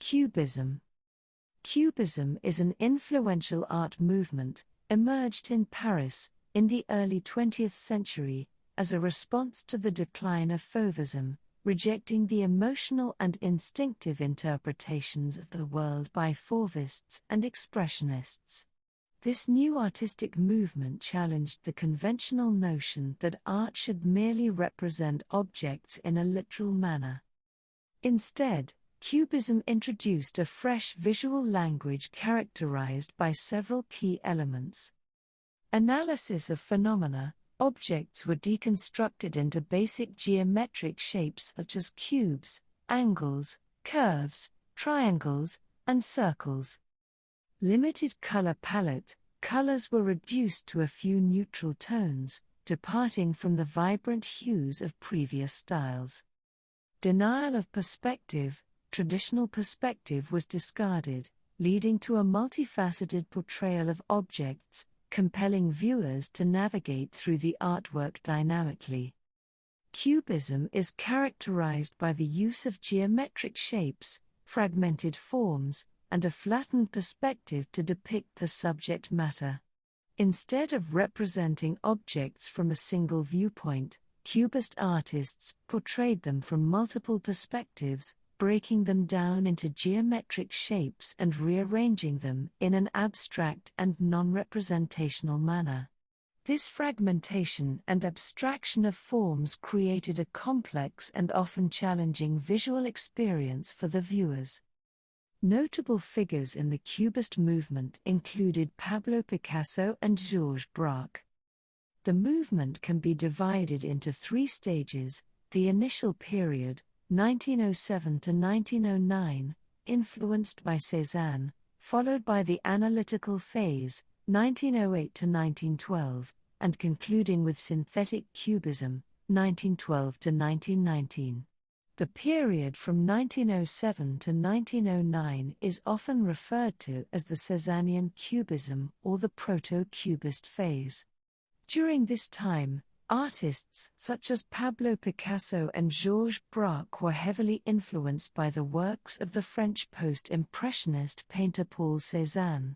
Cubism. Cubism is an influential art movement, emerged in Paris, in the early 20th century, as a response to the decline of Fauvism, rejecting the emotional and instinctive interpretations of the world by Fauvists and Expressionists. This new artistic movement challenged the conventional notion that art should merely represent objects in a literal manner. Instead, Cubism introduced a fresh visual language characterized by several key elements. Analysis of phenomena. Objects were deconstructed into basic geometric shapes such as cubes, angles, curves, triangles, and circles. Limited color palette. Colors were reduced to a few neutral tones, departing from the vibrant hues of previous styles. Denial of perspective. Traditional perspective was discarded, leading to a multifaceted portrayal of objects, compelling viewers to navigate through the artwork dynamically. Cubism is characterized by the use of geometric shapes, fragmented forms, and a flattened perspective to depict the subject matter. Instead of representing objects from a single viewpoint, Cubist artists portrayed them from multiple perspectives, breaking them down into geometric shapes and rearranging them in an abstract and non-representational manner. This fragmentation and abstraction of forms created a complex and often challenging visual experience for the viewers. Notable figures in the Cubist movement included Pablo Picasso and Georges Braque. The movement can be divided into three stages: the initial period, 1907 to 1909, influenced by Cézanne, followed by the analytical phase, 1908 to 1912, and concluding with synthetic cubism, 1912 to 1919. The period from 1907 to 1909 is often referred to as the Cézannean Cubism or the Proto-Cubist phase. During this time, artists such as Pablo Picasso and Georges Braque were heavily influenced by the works of the French post-impressionist painter Paul Cézanne.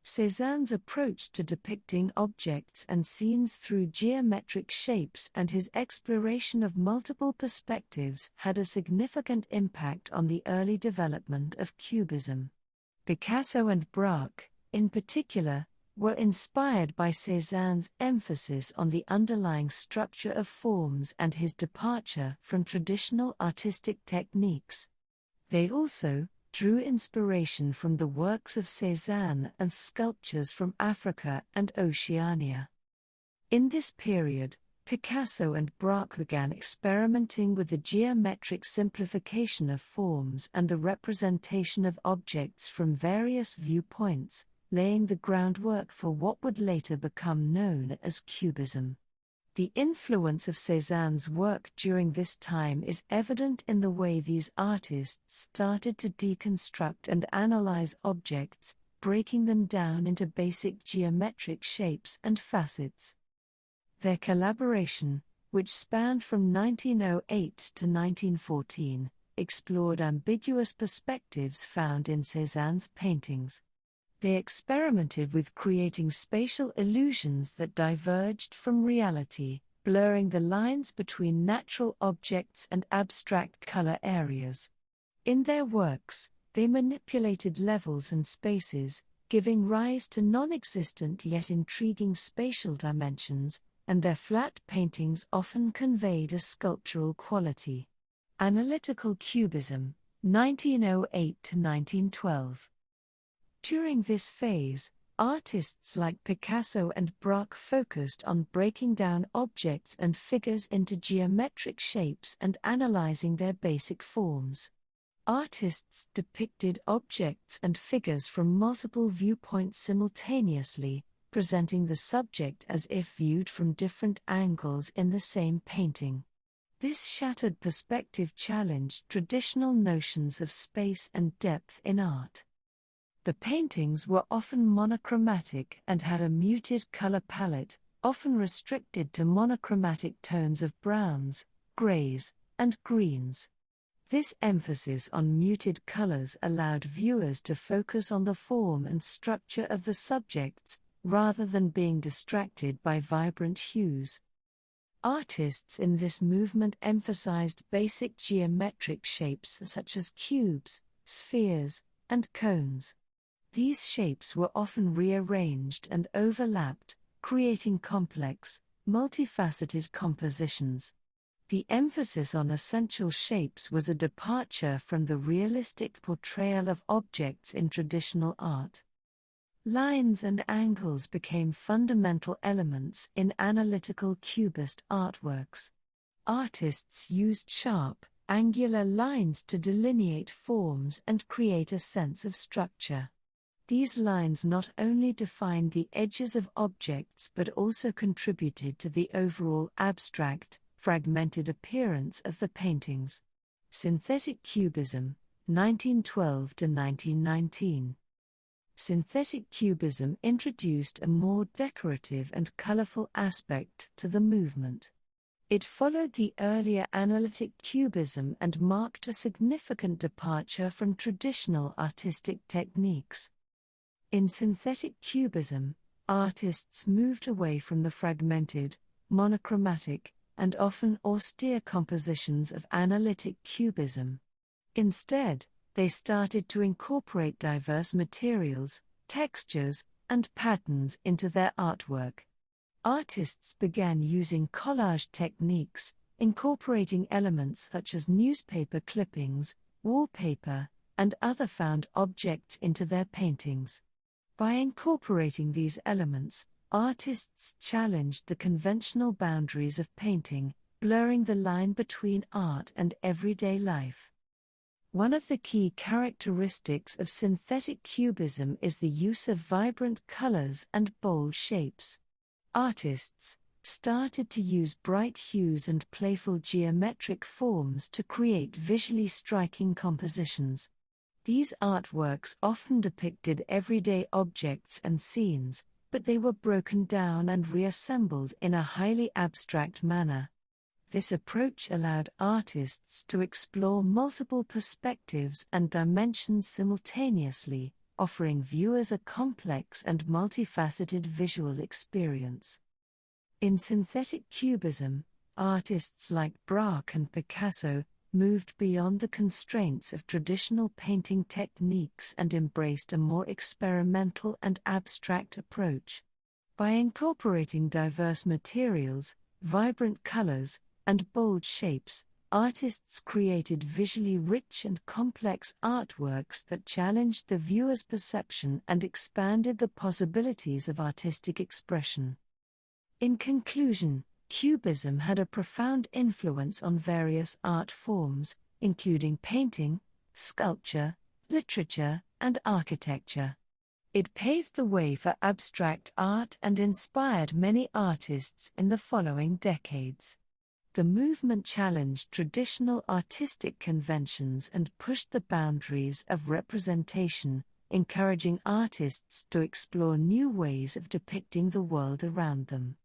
Cézanne's approach to depicting objects and scenes through geometric shapes and his exploration of multiple perspectives had a significant impact on the early development of Cubism. Picasso and Braque, in particular, were inspired by Cézanne's emphasis on the underlying structure of forms and his departure from traditional artistic techniques. They also drew inspiration from the works of Cézanne and sculptures from Africa and Oceania. In this period, Picasso and Braque began experimenting with the geometric simplification of forms and the representation of objects from various viewpoints, laying the groundwork for what would later become known as Cubism. The influence of Cézanne's work during this time is evident in the way these artists started to deconstruct and analyze objects, breaking them down into basic geometric shapes and facets. Their collaboration, which spanned from 1908 to 1914, explored ambiguous perspectives found in Cézanne's paintings. They experimented with creating spatial illusions that diverged from reality, blurring the lines between natural objects and abstract color areas. In their works, they manipulated levels and spaces, giving rise to non-existent yet intriguing spatial dimensions, and their flat paintings often conveyed a sculptural quality. Analytical Cubism, 1908 to 1912. During this phase, artists like Picasso and Braque focused on breaking down objects and figures into geometric shapes and analyzing their basic forms. Artists depicted objects and figures from multiple viewpoints simultaneously, presenting the subject as if viewed from different angles in the same painting. This shattered perspective challenged traditional notions of space and depth in art. The paintings were often monochromatic and had a muted color palette, often restricted to monochromatic tones of browns, grays, and greens. This emphasis on muted colors allowed viewers to focus on the form and structure of the subjects, rather than being distracted by vibrant hues. Artists in this movement emphasized basic geometric shapes such as cubes, spheres, and cones. These shapes were often rearranged and overlapped, creating complex, multifaceted compositions. The emphasis on essential shapes was a departure from the realistic portrayal of objects in traditional art. Lines and angles became fundamental elements in analytical Cubist artworks. Artists used sharp, angular lines to delineate forms and create a sense of structure. These lines not only defined the edges of objects but also contributed to the overall abstract, fragmented appearance of the paintings. Synthetic Cubism, 1912 to 1919. Synthetic Cubism introduced a more decorative and colorful aspect to the movement. It followed the earlier analytic Cubism and marked a significant departure from traditional artistic techniques. In synthetic Cubism, artists moved away from the fragmented, monochromatic, and often austere compositions of analytic Cubism. Instead, they started to incorporate diverse materials, textures, and patterns into their artwork. Artists began using collage techniques, incorporating elements such as newspaper clippings, wallpaper, and other found objects into their paintings. By incorporating these elements, artists challenged the conventional boundaries of painting, blurring the line between art and everyday life. One of the key characteristics of synthetic Cubism is the use of vibrant colors and bold shapes. Artists started to use bright hues and playful geometric forms to create visually striking compositions. These artworks often depicted everyday objects and scenes, but they were broken down and reassembled in a highly abstract manner. This approach allowed artists to explore multiple perspectives and dimensions simultaneously, offering viewers a complex and multifaceted visual experience. In synthetic Cubism, artists like Braque and Picasso moved beyond the constraints of traditional painting techniques and embraced a more experimental and abstract approach. By incorporating diverse materials, vibrant colors, and bold shapes, artists created visually rich and complex artworks that challenged the viewer's perception and expanded the possibilities of artistic expression. In conclusion, Cubism had a profound influence on various art forms, including painting, sculpture, literature, and architecture. It paved the way for abstract art and inspired many artists in the following decades. The movement challenged traditional artistic conventions and pushed the boundaries of representation, encouraging artists to explore new ways of depicting the world around them.